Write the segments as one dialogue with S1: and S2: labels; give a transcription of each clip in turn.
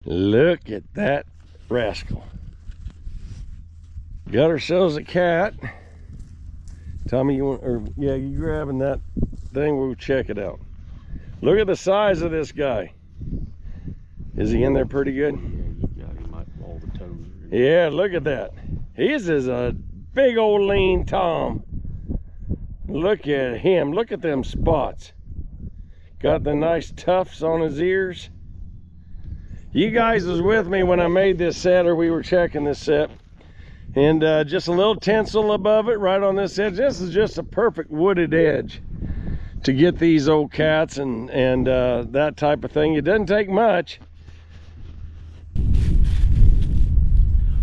S1: Look at that rascal. Got ourselves a cat. Tommy, you want, or yeah, you grabbing that thing, we'll check it out. Look at the size of this guy. Is he in there pretty good?
S2: Yeah, you got him like all the toes.
S1: Yeah, look at that. He's is a big old lean Tom. Look at him. Look at them spots. Got the nice tufts on his ears. You guys was with me when I made this set, or we were checking this set. And just a little tinsel above it, right on this edge. This is just a perfect wooded edge to get these old cats and that type of thing. It doesn't take much.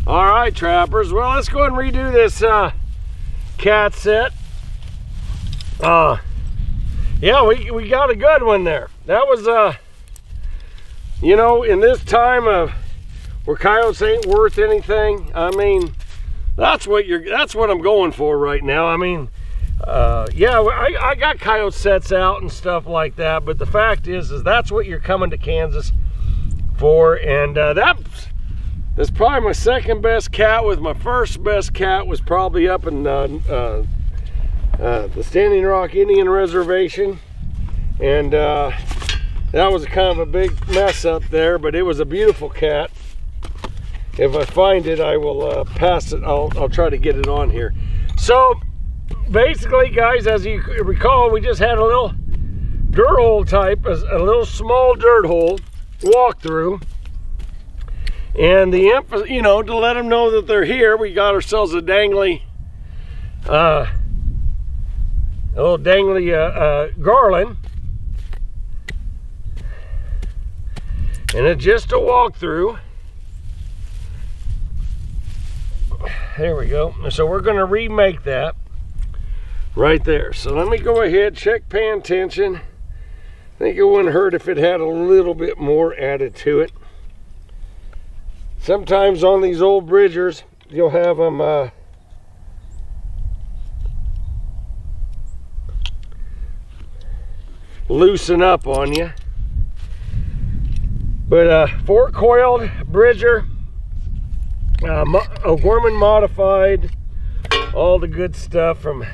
S1: All right, trappers. Well, let's go ahead and redo this cat set. Yeah, we got a good one there. That was, you know, in this time of where coyotes ain't worth anything, I mean, that's what I'm going for right now. I mean, yeah, I got coyote sets out and stuff like that, but the fact is that's what you're coming to Kansas for. And that's probably my second best cat. With my first best cat was probably up in the Standing Rock Indian Reservation, and that was kind of a big mess up there, but it was a beautiful cat. If I find it, I will pass it. I'll try to get it on here. So basically, guys, as you recall, we just had a little dirt hole type, a little small dirt hole walkthrough. And the emphasis, you know, to let them know that they're here, we got ourselves a dangly, a little dangly garland. And it's just a walkthrough. There we go. So we're going to remake that right there. So let me go ahead, check pan tension. I think it wouldn't hurt if it had a little bit more added to it. Sometimes on these old bridgers, you'll have them loosen up on you. But fork coiled bridger, O'Gorman modified, all the good stuff from,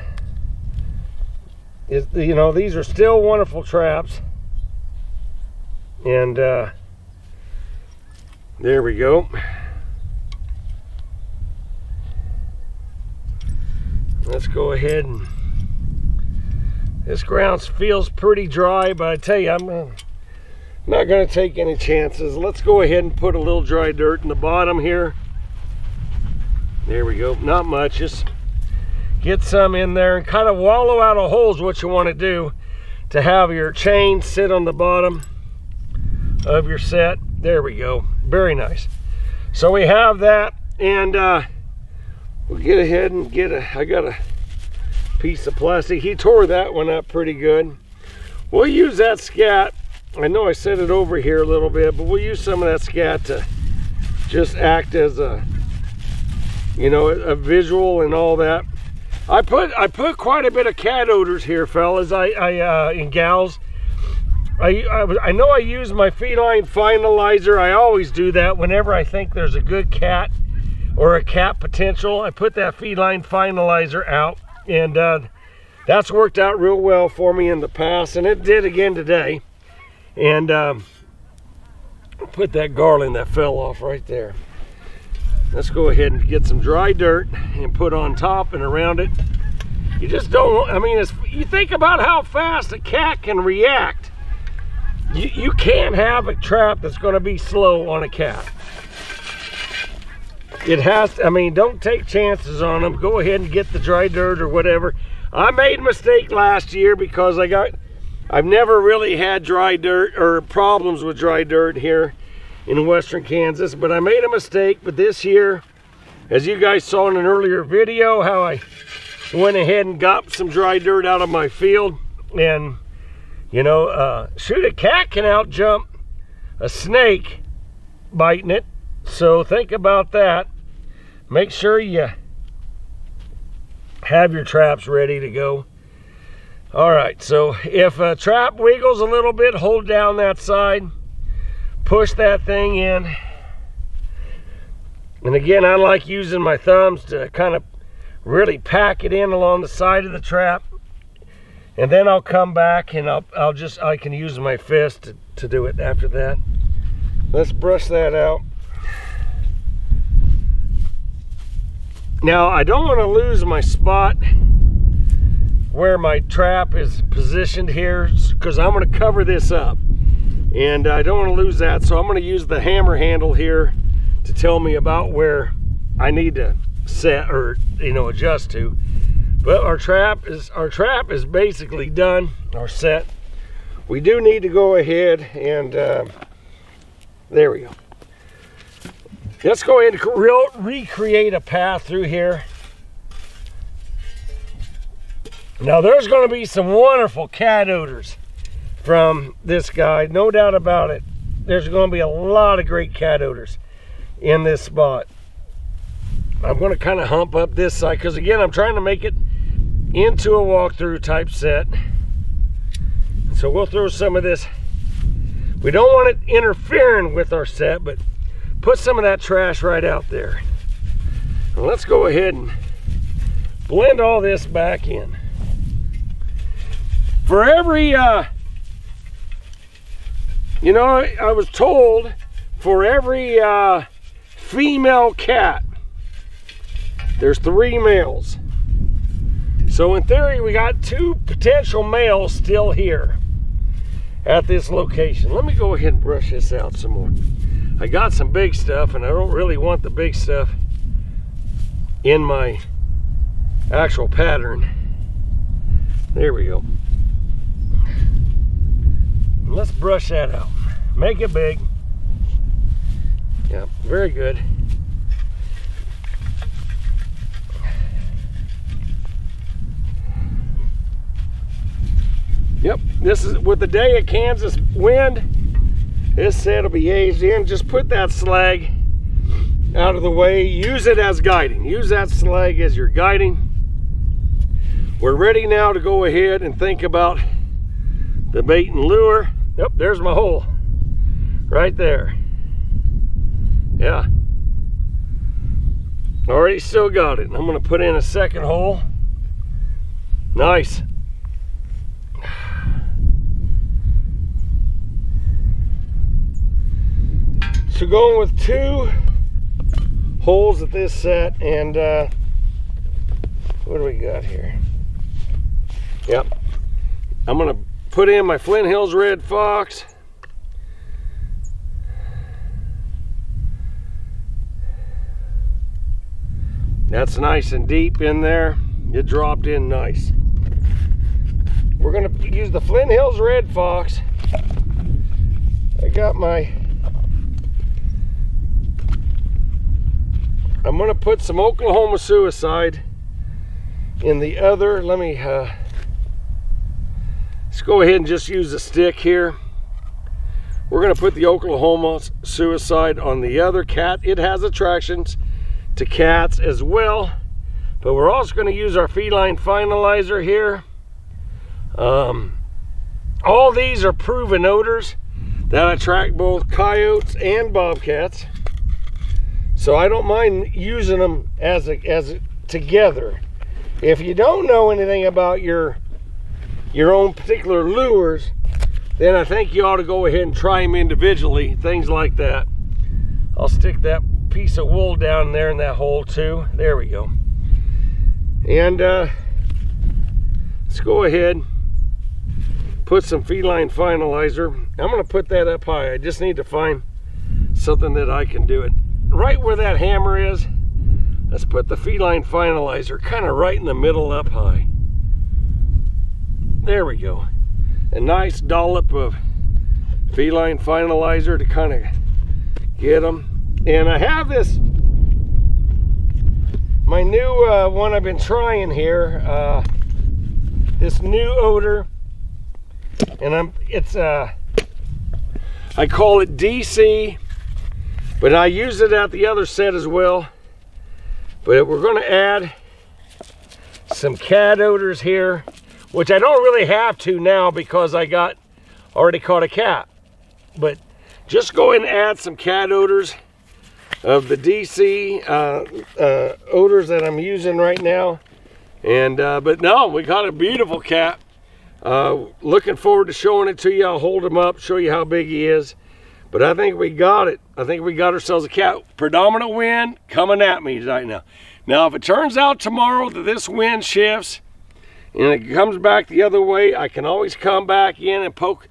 S1: you know, these are still wonderful traps. And there we go. Let's go ahead and, this ground feels pretty dry, but I tell you, I'm not going to take any chances. Let's go ahead and put a little dry dirt in the bottom here. There we go. Not much, just get some in there and kind of wallow out a hole is what you want to do to have your chain sit on the bottom of your set. There we go. Very nice. So we have that, and we'll get ahead and I got a piece of plastic. He tore that one up pretty good. We'll use that scat. I know I set it over here a little bit, but we'll use some of that scat to just act as a, you know, a visual and all that. I put quite a bit of cat odors here, fellas, and gals. I know I use my feline finalizer. I always do that whenever I think there's a good cat or a cat potential. I put that feline finalizer out, and that's worked out real well for me in the past, and it did again today. And put that garland that fell off right there. Let's go ahead and get some dry dirt and put on top and around it. You just don't, I mean, you think about how fast a cat can react. You can't have a trap that's going to be slow on a cat. It has to, I mean, don't take chances on them. Go ahead and get the dry dirt or whatever. I made a mistake last year because I've never really had dry dirt or problems with dry dirt here in western Kansas, but I made a mistake. But this year, as you guys saw in an earlier video, how I went ahead and got some dry dirt out of my field. And you know, shoot, a cat can out jump a snake biting it. So think about that. Make sure you have your traps ready to go. All right, so if a trap wiggles a little bit, hold down that side. push that thing in. And again, I like using my thumbs to kind of really pack it in along the side of the trap. And then I'll come back and I can use my fist to do it after that. Let's brush that out. Now, I don't want to lose my spot where my trap is positioned here, because I'm going to cover this up. And I don't want to lose that, so I'm going to use the hammer handle here to tell me about where I need to set or, you know, adjust to. But our trap is basically done, or set. We do need to go ahead and there we go. Let's go ahead and recreate a path through here. Now there's going to be some wonderful cat odors from this guy, no doubt about it. There's going to be a lot of great cat odors in this spot. I'm going to kind of hump up this side because again, I'm trying to make it into a walkthrough type set. So we'll throw some of this. We don't want it interfering with our set, but put some of that trash right out there. And let's go ahead and blend all this back in. For every, you know, I was told for every female cat, there's 3 males. So in theory, we got 2 potential males still here at this location. Let me go ahead and brush this out some more. I got some big stuff, and I don't really want the big stuff in my actual pattern. There we go. Let's brush that out. Make it big. Yeah, very good. Yep, this is with the day of Kansas wind. This set will be aged in. Just put that slag out of the way. Use it as guiding. Use that slag as your guiding. We're ready now to go ahead and think about the bait and lure. Yep, there's my hole. Right there. Yeah. Already still got it. I'm going to put in a second hole. Nice. So going with 2 holes at this set, and what do we got here? Yep. I'm going to put in my Flint Hills Red Fox. That's nice and deep in there. It dropped in nice. We're going to use the Flint Hills Red Fox. I got my... I'm going to put some Oklahoma Suicide in the other. Let me let's go ahead and just use a stick here. We're going to put the Oklahoma Suicide on the other cat. It has attractions to cats as well, but we're also going to use our feline finalizer here. All these are proven odors that attract both coyotes and bobcats. So I don't mind using them as together. If you don't know anything about your own particular lures, then I think you ought to go ahead and try them individually, things like that. I'll stick that piece of wool down there in that hole too. There we go. And let's go ahead, put some feline finalizer. I'm going to put that up high. I just need to find something that I can do it. Right where that hammer is, let's put the feline finalizer kind of right in the middle up high. There we go. A nice dollop of feline finalizer to kind of get them. And I have this, my new one I've been trying here, this new odor, and I call it DC. But I use it at the other set as well. But we're going to add some cat odors here, which I don't really have to now because I already caught a cat. But just go ahead and add some cat odors of the DC odors that I'm using right now. And but no, we got a beautiful cat. Looking forward to showing it to you. I'll hold him up, show you how big he is. But I think we got it. I think we got ourselves a cat. Predominant wind coming at me right now. Now, if it turns out tomorrow that this wind shifts and it comes back the other way, I can always come back in and poke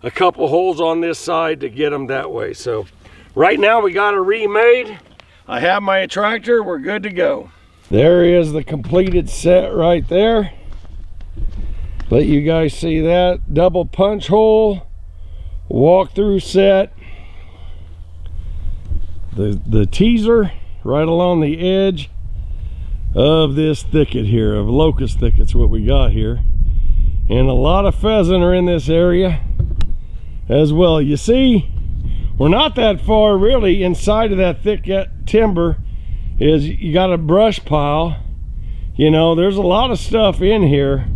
S1: a couple holes on this side to get them that way. So right now we got it remade. I have my attractor. We're good to go. There is the completed set right there. Let you guys see that. Double punch hole, walk-through set. The teaser right along the edge of this thicket here, of locust thickets, what we got here. And a lot of pheasant are in this area as well. You see, we're not that far really inside of that thick timber. Is you got a brush pile, you know, there's a lot of stuff in here.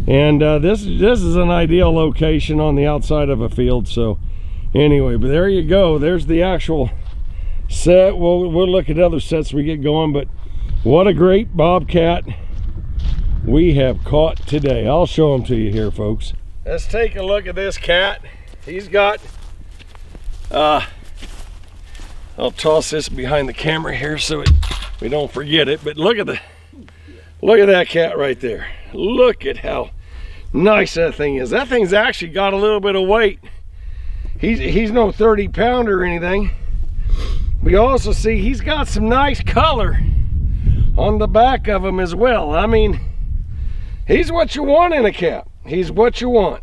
S1: And this is an ideal location on the outside of a field. So anyway, but there you go. There's the actual set. We'll look at other sets we get going, but what a great bobcat we have caught today. I'll show them to you here, folks. Let's take a look at this cat. He's got I'll toss this behind the camera here so we don't forget it, but look at that cat right there. Look at how nice that thing is. That thing's actually got a little bit of weight. He's no 30 pounder or anything. We also see he's got some nice color on the back of him as well. I mean, he's what you want in a cat. He's what you want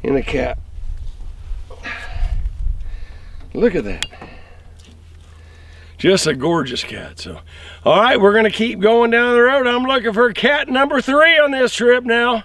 S1: in a cat. Look at that. Just a gorgeous cat. So, all right, we're gonna keep going down the road. I'm looking for cat number 3 on this trip now.